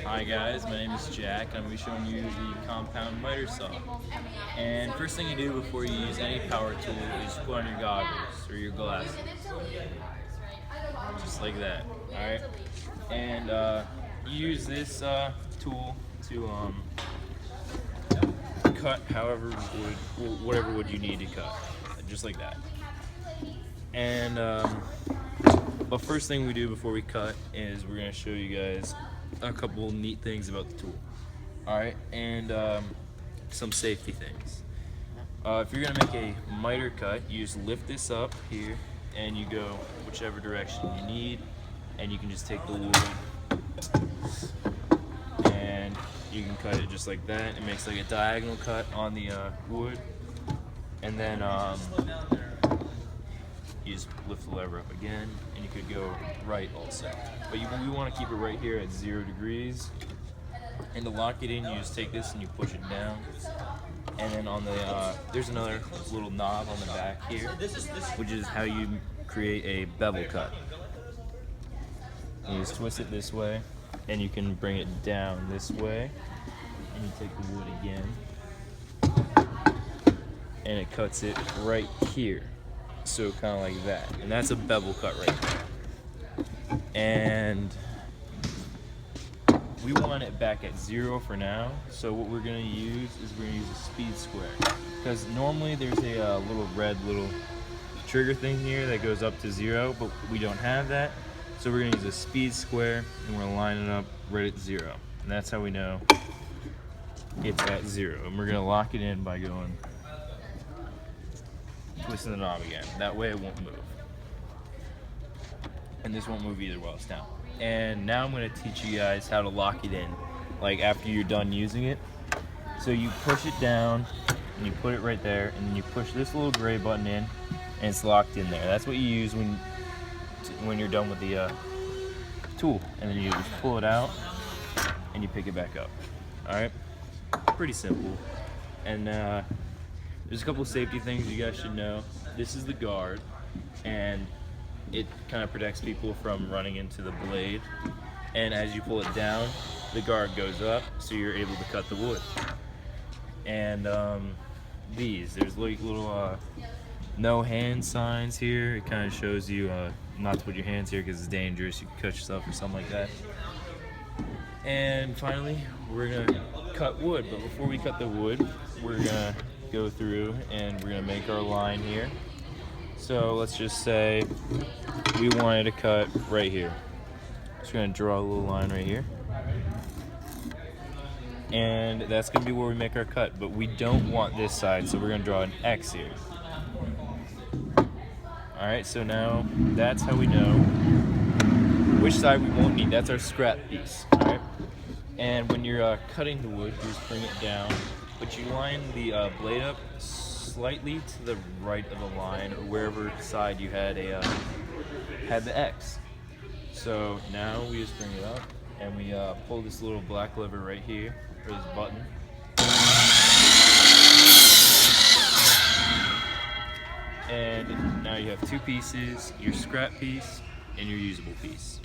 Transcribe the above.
Hi guys, my name is Jack. I'm going to be showing you the compound miter saw. And first thing you do before you use any power tool is put on your goggles or your glasses. Just like that, alright? And you use this tool to cut whatever wood you need to cut. Just like that. And but first thing we do before we cut is we're going to show you guys a couple neat things about the tool. Alright, and some safety things. If you're going to make a miter cut, you just lift this up here and you go whichever direction you need, and you can just take the wood and you can cut it just like that. It makes like a diagonal cut on the wood, and then you just lift the lever up again, and you could go right also. But we want to keep it right here at 0 degrees. And to lock it in, you just take this and you push it down. And then on the there's another little knob on the back here, which is how you create a bevel cut. You just twist it this way, and you can bring it down this way, and you take the wood again, and it cuts it right here. So kind of like that, and that's a bevel cut right there. And we want it back at 0 for now. So what we're gonna use is we're gonna use a speed square, because normally there's a little red trigger thing here that goes up to 0, but we don't have that. So we're gonna use a speed square, and we're gonna line it up right at 0, and that's how we know it's at 0. And we're gonna lock it in by going twisting the knob again. That way it won't move. And this won't move either while it's down. And now I'm going to teach you guys how to lock it in, like after you're done using it. So you push it down, and you put it right there, and then you push this little gray button in, and it's locked in there. That's what you use when you're done with the tool. And then you just pull it out, and you pick it back up. Alright? Pretty simple. And there's a couple safety things you guys should know. This is the guard, and it kind of protects people from running into the blade. And as you pull it down, the guard goes up, so you're able to cut the wood. And there's like little no hand signs here. It kind of shows you not to put your hands here because it's dangerous. You can cut yourself or something like that. And finally, we're gonna cut wood. But before we cut the wood, we're gonna go through and we're gonna make our line here. So let's just say we wanted to cut right here. So we're gonna draw a little line right here, and that's gonna be where we make our cut. But we don't want this side, so we're gonna draw an X here. All right, so now that's how we know which side we won't need. That's our scrap piece. All right, and when you're cutting the wood, you just bring it down. But you line the blade up slightly to the right of the line, or wherever side you had the X. So now we just bring it up, and we pull this little black lever right here, or this button. And now you have two pieces: your scrap piece and your usable piece.